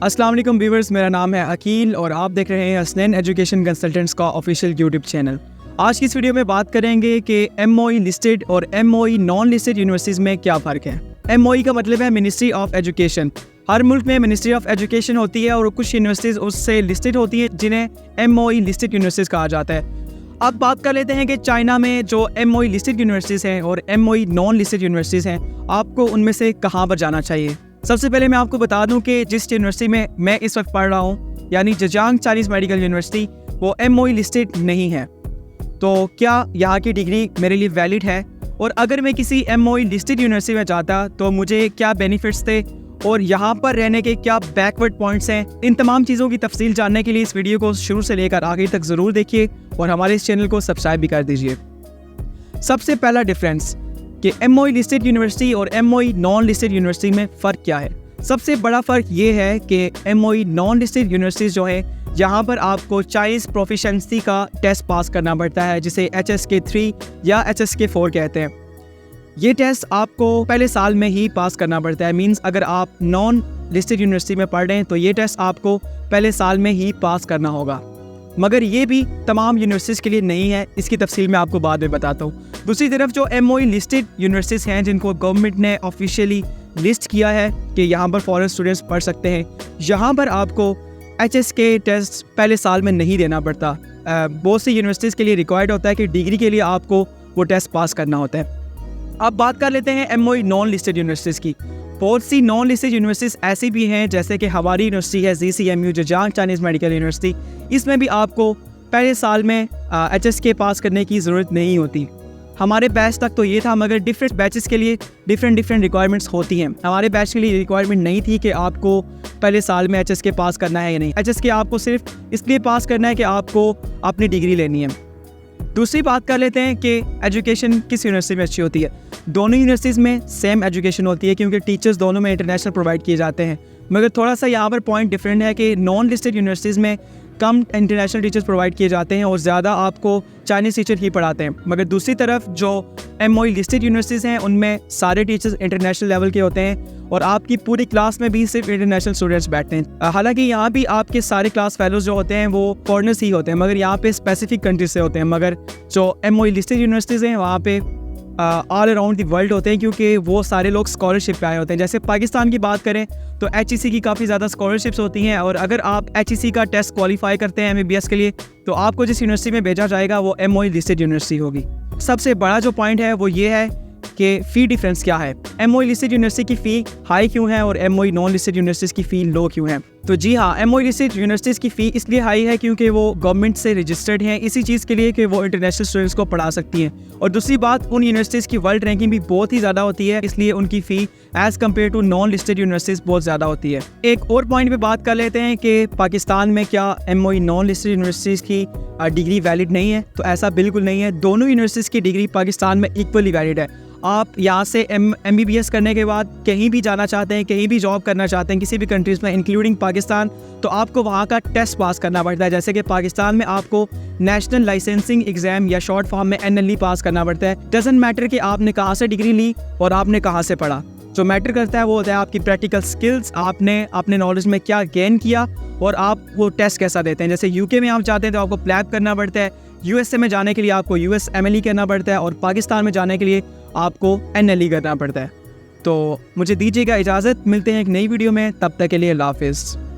अस्सलाम वालेकुम व्यूअर्स, मेरा नाम है अकील और आप देख रहे हैं हसनैन एजुकेशन कंसल्टेंट्स का ऑफिशियल यूट्यूब चैनल। आज की इस वीडियो में बात करेंगे कि एमओई लिस्टेड और एमओई नॉन लिस्टेड यूनिवर्सिटीज़ में क्या फ़र्क है। एमओई का मतलब है मिनिस्ट्री ऑफ एजुकेशन। हर मुल्क में मिनिस्ट्री ऑफ एजुकेशन होती है और कुछ यूनिवर्सिटीज़ उससे लिस्टेड होती हैं जिन्हें एमओई लिस्टेड यूनिवर्सिटीज़ कहा जाता है। अब बात कर लेते हैं कि चाइना में जो एमओई लिस्टेड यूनिवर्सिटीज़ हैं और एमओई नॉन लिस्टेड यूनिवर्सिटीज़ हैं, आपको उनमें से कहाँ पर जाना चाहिए। सबसे पहले मैं आपको बता दूं कि जिस यूनिवर्सिटी में मैं इस वक्त पढ़ रहा हूं, यानी जजियांग चाइनीज़ मेडिकल यूनिवर्सिटी, वो एमओई लिस्टेड नहीं है। तो क्या यहाँ की डिग्री मेरे लिए वैलिड है, और अगर मैं किसी एमओई लिस्टेड यूनिवर्सिटी में जाता तो मुझे क्या बेनिफिट्स थे और यहाँ पर रहने के क्या बैकवर्ड पॉइंट्स हैं। इन तमाम चीज़ों की तफसील जानने के लिए इस वीडियो को शुरू से लेकर आखिर तक ज़रूर देखिए और हमारे इस चैनल को सब्सक्राइब भी कर दीजिए। सबसे पहला डिफरेंस कि एमओई लिस्टेड यूनिवर्सिटी और एमओई नॉन लिस्टेड यूनिवर्सिटी में फ़र्क क्या है। सबसे बड़ा फ़र्क ये है कि एमओई नॉन लिस्टेड यूनिवर्सिटीज़ जो है, यहाँ पर आपको चाइनीज़ प्रोफिशिएंसी का टेस्ट पास करना पड़ता है, जिसे HSK3 या HSK4 कहते हैं। ये टेस्ट आपको पहले साल में ही पास करना पड़ता है। मींस अगर आप नॉन लिस्टेड यूनिवर्सिटी में पढ़ रहे हैं तो ये टेस्ट आपको पहले साल में ही पास करना होगा। मगर ये भी तमाम यूनिवर्सिटीज़ के लिए नहीं है, इसकी तफसील मैं आपको बाद में बताता हूँ। दूसरी तरफ जो एमओई लिस्टेड यूनिवर्सिटीज़ हैं जिनको गवर्नमेंट ने ऑफिशियली लिस्ट किया है कि यहाँ पर फॉरेन स्टूडेंट्स पढ़ सकते हैं, यहाँ पर आपको HSK टेस्ट पहले साल में नहीं देना पड़ता। बहुत सी यूनिवर्सिटीज़ के लिए रिक्वायर्ड होता है कि डिग्री के लिए आपको वो टेस्ट पास करना होता है। अब बात कर लेते हैं एमओई नॉन लिस्टेड यूनिवर्सिटीज़ की। बहुत सी नॉन लिस्टेड यूनिवर्सिटीज़ ऐसी भी हैं, जैसे कि हमारी यूनिवर्सिटी है ZCMU जजियांग चाइनीज़ मेडिकल यूनिवर्सिटी। इसमें भी आपको पहले साल में HSK पास करने की ज़रूरत नहीं होती। हमारे बैच तक तो ये था, मगर डिफरेंट बैचेस के लिए डिफरेंट रिक्वायरमेंट्स होती हैं। हमारे बैच के लिए रिक्वायरमेंट नहीं थी कि आपको पहले साल में HSK पास करना है या नहीं। HSK आपको सिर्फ इसलिए पास करना है कि आपको अपनी डिग्री लेनी है। दूसरी बात कर लेते हैं कि एजुकेशन किस यूनिवर्सिटी में अच्छी होती है। दोनों यूनिवर्सिटीज़ में सेम एजुकेशन होती है क्योंकि टीचर्स दोनों में इंटरनेशनल प्रोवाइड किए जाते हैं। मगर थोड़ा सा यहाँ पर पॉइंट डिफरेंट है कि नॉन लिस्टेड यूनिवर्सिटीज़ में कम इंटरनेशनल टीचर्स प्रोवाइड किए जाते हैं और ज़्यादा आपको चाइनीज़ टीचर ही पढ़ाते हैं। मगर दूसरी तरफ जो एमओई लिस्टेड यूनिवर्सिटीज़ हैं उनमें सारे टीचर्स इंटरनेशनल लेवल के होते हैं और आपकी पूरी क्लास में भी सिर्फ इंटरनेशनल स्टूडेंट्स बैठते हैं। हालांकि यहाँ भी आपके सारे क्लास फेलोज जो होते हैं वो फॉरेनर्स ही होते हैं, मगर यहाँ पे स्पेसिफिक कंट्रीज से होते हैं। मगर जो एमओई लिस्टेड यूनिवर्सिटीज़ हैं वहाँ पे ऑल अराउंड द वर्ल्ड होते हैं, क्योंकि वो सारे लोग स्कॉलरशिप पे आए होते हैं। जैसे पाकिस्तान की बात करें तो HEC की काफ़ी ज़्यादा स्कॉलरशिप्स होती हैं, और अगर आप HEC का टेस्ट क्वालिफाई करते हैं MBBS के लिए तो आपको जिस यूनिवर्सिटी में भेजा जाएगा वो एमओई लिस्टेड यूनिवर्सिटी होगी। सबसे बड़ा जो पॉइंट है वो ये है कि फ़ी डिफरेंस क्या है। एमओई लिस्टेड यूनिवर्सिटी की फ़ी हाई क्यों है और एमओई नॉन लिस्टेड यूनिवर्सिटीज़ की फ़ी लो क्यों है। तो जी हाँ, एमओई लिस्टेड यूनिवर्सिटीज़ की फ़ी इसलिए हाई है क्योंकि वो गवर्नमेंट से रजिस्टर्ड हैं इसी चीज़ के लिए कि वो इंटरनेशनल स्टूडेंट्स को पढ़ा सकती हैं। और दूसरी बात, उन यूनिवर्सिटीज़ की वर्ल्ड रैंकिंग भी बहुत ही ज़्यादा होती है, इसलिए उनकी fee as compare to non listed universities बहुत ज़्यादा होती है। एक और पॉइंट पे बात कर लेते हैं कि पाकिस्तान में क्या एमओई नॉन लिस्टेड यूनिवर्सिटीज़ की डिग्री वैलिड नहीं है। तो ऐसा बिल्कुल नहीं है, दोनों यूनिवर्सिटीज़ की डिग्री पाकिस्तान में इक्वली वैलिड है। आप यहाँ से MBBS करने के बाद कहीं भी जाना चाहते हैं, कहीं भी जॉब करना चाहते हैं किसी भी कंट्रीज़ में इंक्लूडिंग पाकिस्तान, तो आपको वहाँ का टेस्ट पास करना पड़ता है। जैसे कि पाकिस्तान में आपको नेशनल लाइसेंसिंग एग्ज़ाम या शॉर्ट फॉर्म में NLE पास करना पड़ता है। डजंट मैटर कि आपने कहाँ से डिग्री ली और आपने कहाँ से पढ़ा। जो मैटर करता है वो होता है आपकी प्रैक्टिकल स्किल्स, आपने अपने नॉलेज में क्या गेन किया और आप वो टेस्ट कैसा देते हैं। जैसे UK में आप जाते हैं तो आपको प्लैब करना पड़ता है, USA में जाने के लिए आपको US MLE करना पड़ता है और पाकिस्तान में जाने के लिए आपको NLE करना पड़ता है। तो मुझे दीजिएगा इजाज़त, मिलते हैं एक नई वीडियो में, तब तक के लिए अल्लाह हाफ़िज़।